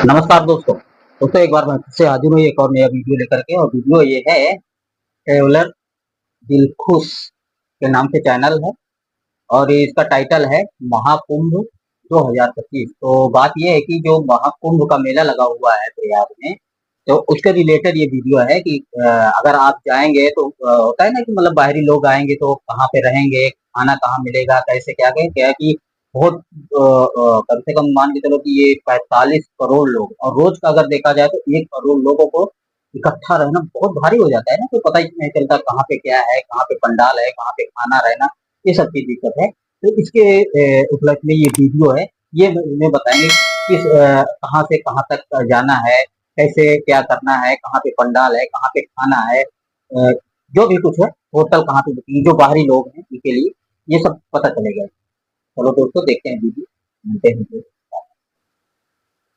नमस्कार दोस्तों एक बार मैं फिर से हाजिर हूँ एक और नया वीडियो लेकर के। और वीडियो ये है ट्रेवलर दिलखुश के नाम से चैनल है और इसका टाइटल है महाकुंभ 2025। तो बात ये है कि जो महाकुंभ का मेला लगा हुआ है प्रयाग में, तो उसके रिलेटेड ये वीडियो है कि अगर आप जाएंगे तो होता है ना कि मतलब बाहरी लोग आएंगे तो कहाँ पे रहेंगे, खाना कहाँ मिलेगा, कैसे क्या है कि बहुत कम से कम मान के चलो कि ये 45 करोड़ लोग, और रोज का अगर देखा जाए तो 1 करोड़ लोगों को इकट्ठा रहना बहुत भारी हो जाता है ना। तो पता ही नहीं चलता कहाँ पे क्या है, कहाँ पे पंडाल है, कहाँ पे खाना रहना, ये सब की दिक्कत है। तो इसके उपलक्ष्य में ये वीडियो है। ये मैं बताएंगे किस कहाँ से कहाँ तक जाना है, कैसे क्या करना है, कहाँ पे पंडाल है, कहाँ पे खाना है, जो भी कुछ है, होटल कहाँ पे बुकिंग, जो बाहरी लोग हैं उनके लिए ये सब पता चलेगा। चलो दोस्तों देखते हैं वीडियो, मिलते हैं।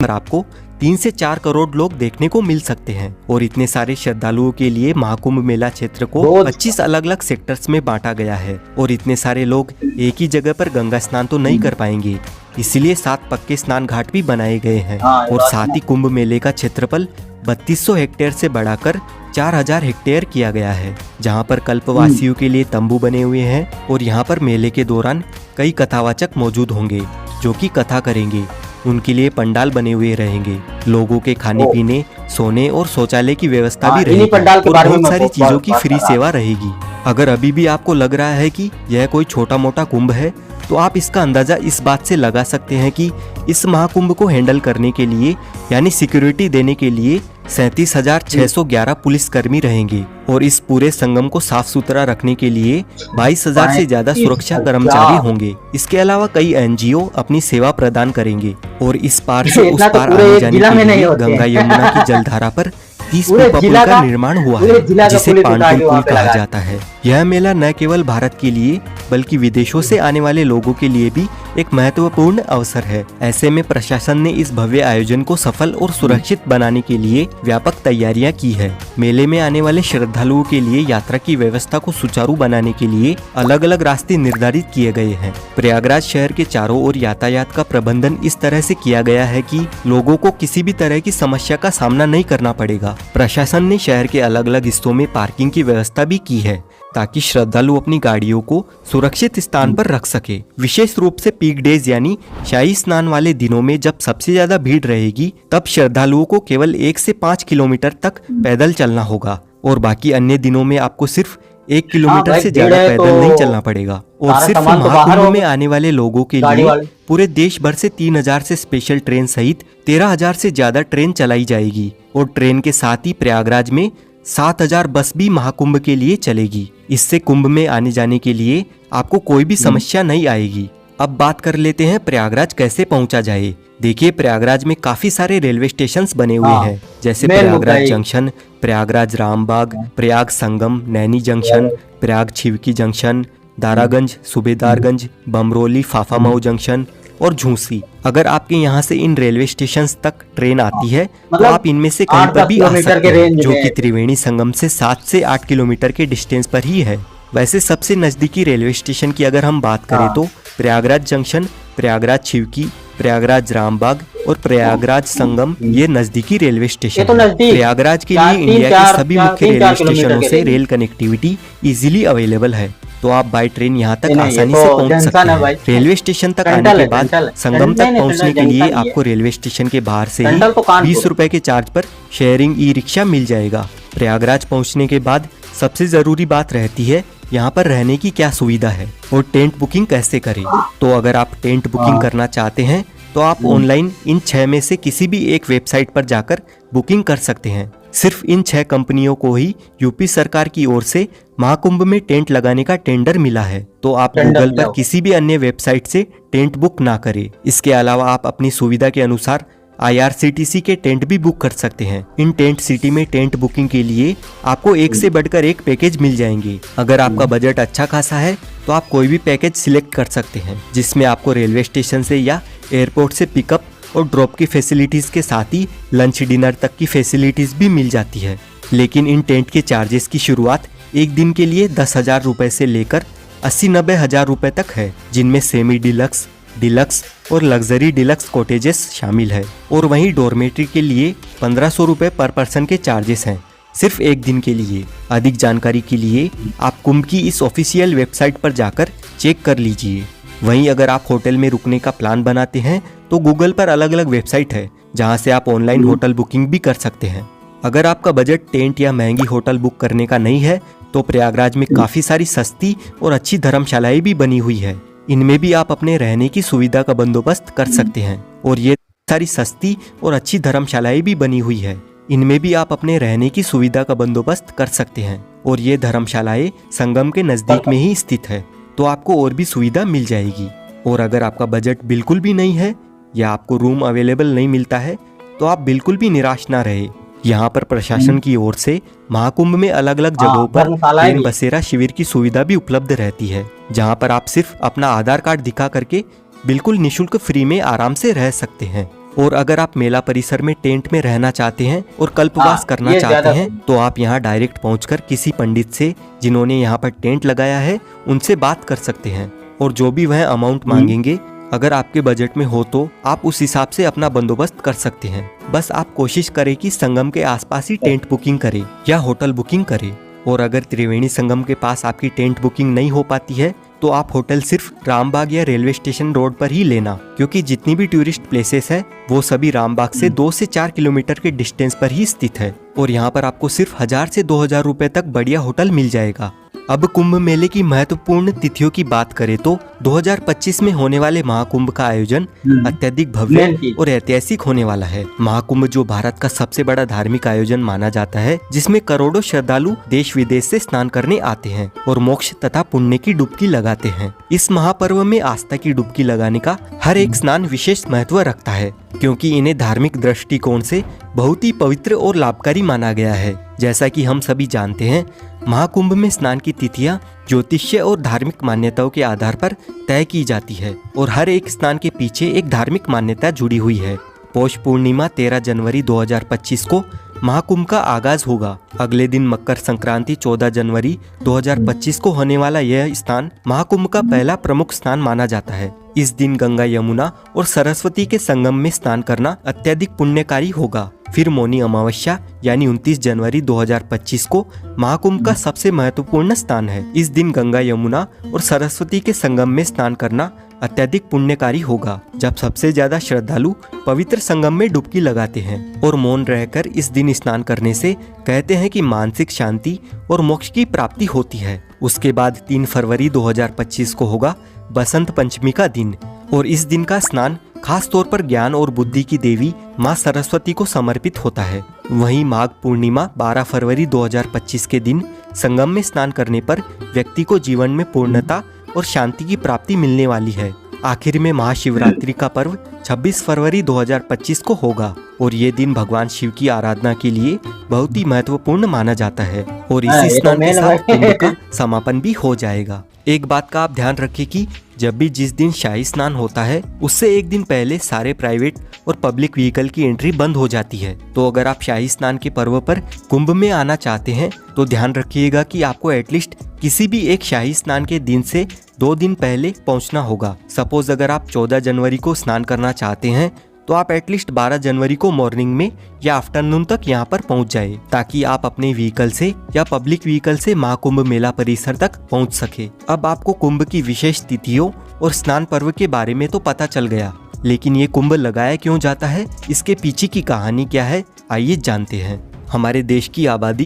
पर आपको 3 से 4 करोड़ लोग देखने को मिल सकते हैं और इतने सारे श्रद्धालुओं के लिए महाकुंभ मेला क्षेत्र को 25 अलग अलग सेक्टर्स में बांटा गया है और इतने सारे लोग एक ही जगह पर गंगा स्नान तो नहीं कर पाएंगे, इसलिए 7 पक्के स्नान घाट भी बनाए गए हैं। और साथ ही कुंभ मेले का क्षेत्रफल 3200 हेक्टेयर से बढ़ाकर 4000 हेक्टेयर किया गया है, जहां पर कल्पवासियों के लिए तंबू बने हुए हैं और यहां पर मेले के दौरान कई कथावाचक मौजूद होंगे जो कि कथा करेंगे। उनके लिए पंडाल बने हुए रहेंगे, लोगों के खाने पीने, सोने और शौचालय की व्यवस्था भी रहेगी और बहुत सारी चीजों की फ्री सेवा रहेगी। अगर अभी भी आपको लग रहा है कि यह कोई छोटा मोटा कुंभ है, तो आप इसका अंदाजा इस बात से लगा सकते हैं कि इस महाकुंभ को हैंडल करने के लिए यानी सिक्योरिटी देने के लिए 37,611 पुलिसकर्मी रहेंगे और इस पूरे संगम को साफ सुथरा रखने के लिए 22,000 से ज्यादा सुरक्षा कर्मचारी होंगे। इसके अलावा कई एनजीओ अपनी सेवा प्रदान करेंगे और इस पार से उस पार आने जाने के लिए गंगा यमुना की जलधारा पर 30 पुल का निर्माण हुआ है, जिसे पांडुपुल पुल कहा जाता है। यह मेला न केवल भारत के लिए बल्कि विदेशों से आने वाले लोगों के लिए भी एक महत्वपूर्ण अवसर है। ऐसे में प्रशासन ने इस भव्य आयोजन को सफल और सुरक्षित बनाने के लिए व्यापक तैयारियां की है। मेले में आने वाले श्रद्धालुओं के लिए यात्रा की व्यवस्था को सुचारू बनाने के लिए अलग अलग रास्ते निर्धारित किए गए हैं। प्रयागराज शहर के चारों ओर यातायात का प्रबंधन इस तरह से किया गया है कि लोगों को किसी भी तरह की समस्या का सामना नहीं करना पड़ेगा। प्रशासन ने शहर के अलग अलग हिस्सों में पार्किंग की व्यवस्था भी की है ताकि श्रद्धालु अपनी गाड़ियों को सुरक्षित स्थान पर रख सके। विशेष रूप से पीक डेज यानी शाही स्नान वाले दिनों में जब सबसे ज्यादा भीड़ रहेगी, तब श्रद्धालुओं को केवल 1 से 5 किलोमीटर तक पैदल चलना होगा और बाकी अन्य दिनों में आपको सिर्फ 1 किलोमीटर से ज्यादा पैदल नहीं चलना पड़ेगा। और सिर्फ महाकुंभ में आने वाले लोगों के लिए पूरे देश भर से 3000 से स्पेशल ट्रेन सहित 13,000 से ज्यादा ट्रेन चलाई जाएगी और ट्रेन के साथ ही प्रयागराज में 7,000 बस भी महाकुंभ के लिए चलेगी। इससे कुंभ में आने जाने के लिए आपको कोई भी समस्या नहीं आएगी। अब बात कर लेते हैं प्रयागराज कैसे पहुंचा जाए। देखिए, प्रयागराज में काफी सारे रेलवे स्टेशंस बने हुए हैं, जैसे Prayagraj junction, Prayagraj Rambagh, Prayag Sangam, Naini junction, Prayag Chheoki junction, Daraganj, Subedarganj, Bamrauli, Phaphamau junction और झूसी। अगर आपके यहाँ से इन रेलवे स्टेशन तक ट्रेन आती है तो आप इनमें से कहीं पर भी आ सकते हैं, जो कि त्रिवेणी संगम से 7 से 8 किलोमीटर के डिस्टेंस पर ही है। वैसे सबसे नजदीकी रेलवे स्टेशन की अगर हम बात करें तो प्रयागराज जंक्शन, प्रयागराज छिवकी, प्रयागराज रामबाग और प्रयागराज संगम ये नजदीकी रेलवे स्टेशन है। प्रयागराज के लिए इंडिया के सभी मुख्य रेलवे स्टेशनों से रेल कनेक्टिविटी इजीली अवेलेबल है, तो आप बाय ट्रेन यहाँ तक आसानी से पहुँच सकते हैं। रेलवे स्टेशन तक आने के बाद संगम तक पहुँचने के लिए आपको रेलवे स्टेशन के बाहर से ही 20 रुपए के चार्ज पर शेयरिंग ई रिक्शा मिल जाएगा। प्रयागराज पहुँचने के बाद सबसे जरूरी बात रहती है यहाँ पर रहने की क्या सुविधा है और टेंट बुकिंग कैसे करें। तो अगर आप टेंट बुकिंग करना चाहते हैं तो आप ऑनलाइन इन 6 में से किसी भी एक वेबसाइट पर जाकर बुकिंग कर सकते हैं। सिर्फ इन 6 कंपनियों को ही यूपी सरकार की ओर से महाकुंभ में टेंट लगाने का टेंडर मिला है, तो आप गूगल पर किसी भी अन्य वेबसाइट से टेंट बुक ना करें। इसके अलावा आप अपनी सुविधा के अनुसार IRCTC के टेंट भी बुक कर सकते हैं। इन टेंट सिटी में टेंट बुकिंग के लिए आपको एक से बढ़कर एक पैकेज मिल जाएंगे। अगर आपका बजट अच्छा खासा है तो आप कोई भी पैकेज सिलेक्ट कर सकते हैं, जिसमें आपको रेलवे स्टेशन से या एयरपोर्ट से पिकअप और ड्रॉप की फैसिलिटीज के साथ ही लंच डिनर तक की फैसिलिटीज भी मिल जाती है। लेकिन इन टेंट के चार्जेस की शुरुआत एक दिन के लिए 10,000 रुपए से लेकर 80-90 हज़ार रुपए तक है, जिनमें सेमी डिलक्स, डिलक्स और लग्जरी डिलक्स कॉटेजेस शामिल है। और वहीं डॉर्मेट्री के लिए 1500 रुपये पर पर्सन के चार्जेस हैं, सिर्फ एक दिन के लिए। अधिक जानकारी के लिए आप कुंभ की इस ऑफिशियल वेबसाइट पर जाकर चेक कर लीजिए। वहीं अगर आप होटल में रुकने का प्लान बनाते हैं तो गूगल पर अलग अलग वेबसाइट है जहां से आप ऑनलाइन होटल बुकिंग भी कर सकते हैं। अगर आपका बजट टेंट या महंगी होटल बुक करने का नहीं है तो प्रयागराज में काफ़ी सारी सस्ती और अच्छी धर्मशालाएं भी बनी हुई है। इनमें भी आप अपने रहने की सुविधा का बंदोबस्त कर सकते हैं। और ये सारी सस्ती और अच्छी धर्मशालाएं भी बनी हुई है, इनमें भी आप अपने रहने की सुविधा का बंदोबस्त कर सकते हैं। और ये धर्मशालाएं संगम के नज़दीक में ही स्थित है, तो आपको और भी सुविधा मिल जाएगी। और अगर आपका बजट बिल्कुल भी नहीं है या आपको रूम अवेलेबल नहीं मिलता है तो आप बिल्कुल भी निराश ना रहे। यहाँ पर प्रशासन की ओर से महाकुंभ में अलग अलग जगहों पर ट्रेन बसेरा शिविर की सुविधा भी उपलब्ध रहती है, जहाँ पर आप सिर्फ अपना आधार कार्ड दिखा करके बिल्कुल निशुल्क फ्री में आराम से रह सकते हैं। और अगर आप मेला परिसर में टेंट में रहना चाहते हैं और कल्पवास करना चाहते हैं तो आप यहाँ डायरेक्ट पहुँचकर किसी पंडित से जिन्होंने यहाँ पर टेंट लगाया है उनसे बात कर सकते हैं। और जो भी वह अमाउंट मांगेंगे, अगर आपके बजट में हो तो आप उस हिसाब से अपना बंदोबस्त कर सकते हैं। बस आप कोशिश करें कि संगम के आसपास ही टेंट बुकिंग करें या होटल बुकिंग करें। और अगर त्रिवेणी संगम के पास आपकी टेंट बुकिंग नहीं हो पाती है तो आप होटल सिर्फ रामबाग या रेलवे स्टेशन रोड पर ही लेना, क्योंकि जितनी भी टूरिस्ट प्लेसेस है वो सभी रामबाग से 2 से 4 किलोमीटर के डिस्टेंस पर ही स्थित है। और यहाँ पर आपको सिर्फ 1000 से 2000 रुपए तक बढ़िया होटल मिल जाएगा। अब कुंभ मेले की महत्वपूर्ण तिथियों की बात करें तो 2025 में होने वाले महाकुंभ का आयोजन अत्यधिक भव्य और ऐतिहासिक होने वाला है। महाकुंभ जो भारत का सबसे बड़ा धार्मिक आयोजन माना जाता है, जिसमें करोड़ों श्रद्धालु देश विदेश से स्नान करने आते हैं और मोक्ष तथा पुण्य की डुबकी लगाते हैं। इस महापर्व में आस्था की डुबकी लगाने का हर एक स्नान विशेष महत्व रखता है, क्योंकि इन्हें धार्मिक दृष्टिकोण से बहुत ही पवित्र और लाभकारी माना गया है। जैसा कि हम सभी जानते हैं, महाकुंभ में स्नान की तिथियां ज्योतिष्य और धार्मिक मान्यताओं के आधार पर तय की जाती है और हर एक स्नान के पीछे एक धार्मिक मान्यता जुड़ी हुई है। पौष पूर्णिमा 13 जनवरी 2025 को महाकुंभ का आगाज होगा। अगले दिन मकर संक्रांति 14 जनवरी 2025 को होने वाला यह स्नान महाकुंभ का पहला प्रमुख स्नान माना जाता है। इस दिन गंगा, यमुना और सरस्वती के संगम में स्नान करना अत्यधिक पुण्यकारी होगा। फिर मौनी अमावस्या यानी 29 जनवरी 2025 को महाकुंभ का सबसे महत्वपूर्ण स्नान है। इस दिन गंगा, यमुना और सरस्वती के संगम में स्नान करना अत्यधिक पुण्यकारी होगा, जब सबसे ज्यादा श्रद्धालु पवित्र संगम में डुबकी लगाते हैं। और मौन रहकर इस दिन स्नान करने से कहते हैं कि मानसिक शांति और मोक्ष की प्राप्ति होती है। उसके बाद 3 फरवरी 2025 को होगा बसंत पंचमी का दिन, और इस दिन का स्नान खास तौर पर ज्ञान और बुद्धि की देवी माँ सरस्वती को समर्पित होता है। वहीं माघ पूर्णिमा 12 फरवरी 2025 के दिन संगम में स्नान करने पर व्यक्ति को जीवन में पूर्णता और शांति की प्राप्ति मिलने वाली है। आखिर में महाशिवरात्रि का पर्व 26 फरवरी 2025 को होगा और ये दिन भगवान शिव की आराधना के लिए बहुत ही महत्वपूर्ण माना जाता है। और इसी स्नान के साथ कुंभ का समापन भी हो जाएगा। एक बात का आप ध्यान रखें कि जब भी जिस दिन शाही स्नान होता है उससे एक दिन पहले सारे प्राइवेट और पब्लिक व्हीकल की एंट्री बंद हो जाती है। तो अगर आप शाही स्नान के पर्व पर कुंभ में आना चाहते हैं तो ध्यान रखिएगा कि आपको एटलीस्ट किसी भी एक शाही स्नान के दिन से 2 दिन पहले पहुंचना होगा। सपोज अगर आप 14 जनवरी को स्नान करना चाहते हैं तो आप एटलीस्ट 12 जनवरी को मॉर्निंग में या आफ्टरनून तक यहाँ पर पहुँच जाए, ताकि आप अपने व्हीकल से या पब्लिक व्हीकल से महाकुंभ मेला परिसर तक पहुँच सके। अब आपको कुंभ की विशेष तिथियों और स्नान पर्व के बारे में तो पता चल गया, लेकिन ये कुंभ लगाया क्यों जाता है, इसके पीछे की कहानी क्या है, आइए जानते हैं। हमारे देश की आबादी।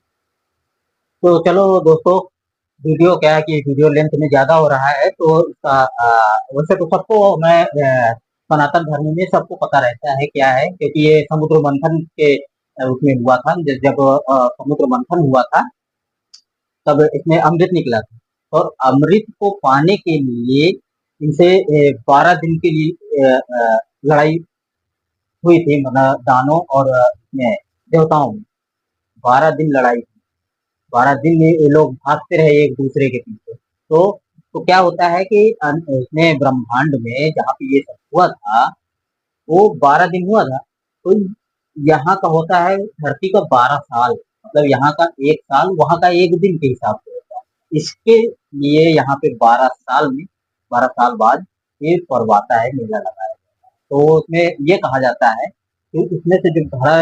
तो चलो दोस्तों, वीडियो क्या है कि वीडियो लेंथ में ज्यादा हो रहा है, तो इसका वैसे तो सबको मैं सनातन धर्म में सबको पता रहता है क्या है, क्योंकि ये समुद्र मंथन के उसमें हुआ था। जब समुद्र मंथन हुआ था तब इसमें अमृत निकला था, और अमृत को पाने के लिए इनसे 12 दिन के लिए लड़ाई हुई थी, मतलब दानों और देवताओं में 12 दिन लड़ाई थी। 12 दिन में ये लोग भागते रहे एक दूसरे के पीछे। तो क्या होता है कि इसमें ब्रह्मांड में जहाँ पे ये सब हुआ था वो 12 दिन हुआ था। तो यहाँ का होता है धरती का 12 साल, मतलब यहाँ का 1 साल वहाँ का 1 दिन के हिसाब से होता है। इसके लिए यहाँ पे 12 साल में 12 साल बाद ये परवाता है, मेला लगाया जाता है। तो उसमें ये कहा जाता है कि इसमें से जो घड़ा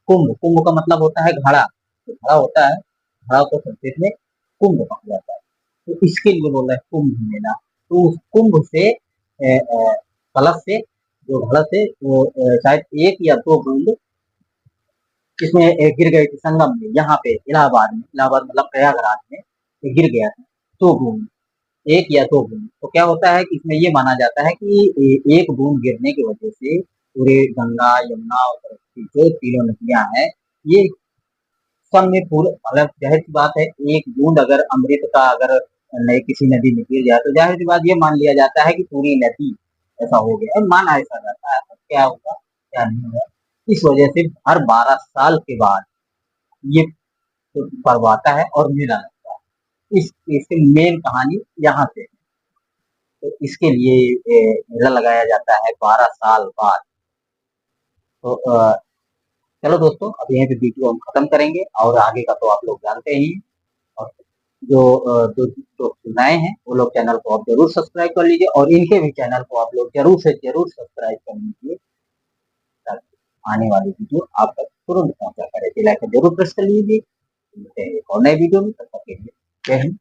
कुंभ, कुंभ का मतलब होता है घड़ा, जो घड़ा होता है, घड़ा को संस्कृत में कुंभ कहा जाता है। तो इसके लिए बोला है कुंभ मेला। तो उस कुंभ से कलश से, जो घड़ा से वो शायद एक या दो बूंद इसमें गिर गए थे संगम में, यहाँ पे इलाहाबाद में, इलाहाबाद मतलब प्रयागराज में ये गिर गया था, दो बूंद, एक या दो बूंद। तो क्या होता है कि इसमें ये माना जाता है कि एक बूंद गिरने की वजह से पूरे गंगा, यमुना और सरस्वती जो तीनों नदियां हैं, ये सब में पूरे, मतलब जाहिर सी बात है, एक बूंद अगर अमृत का अगर नई किसी नदी में गिर जाए तो जाहिर सी बात ये मान लिया जाता है कि पूरी नदी ऐसा हो गया है, माना ऐसा जाता है। तो क्या होगा क्या नहीं होगा, इस वजह से हर 12 साल के बाद ये पर्व आता है और मेला लगता है। इस इसकी मेन कहानी यहाँ से है। तो इसके लिए मेला लगाया जाता है 12 साल बाद। तो चलो दोस्तों, अब यहीं पे वीडियो हम खत्म करेंगे, और आगे का तो आप लोग जानते ही हैं। और जो नए हैं वो लोग चैनल को आप जरूर सब्सक्राइब कर लीजिए, और इनके भी चैनल को आप लोग जरूर से जरूर सब्सक्राइब कर लीजिए, ताकि आने वाली वीडियो आप तक तुरंत पहुंचा करे। बेल आइकन जरूर प्रेस कर लीजिए। मिलते हैं एक और नए वीडियो में, तब तक के लिए जय हिंद।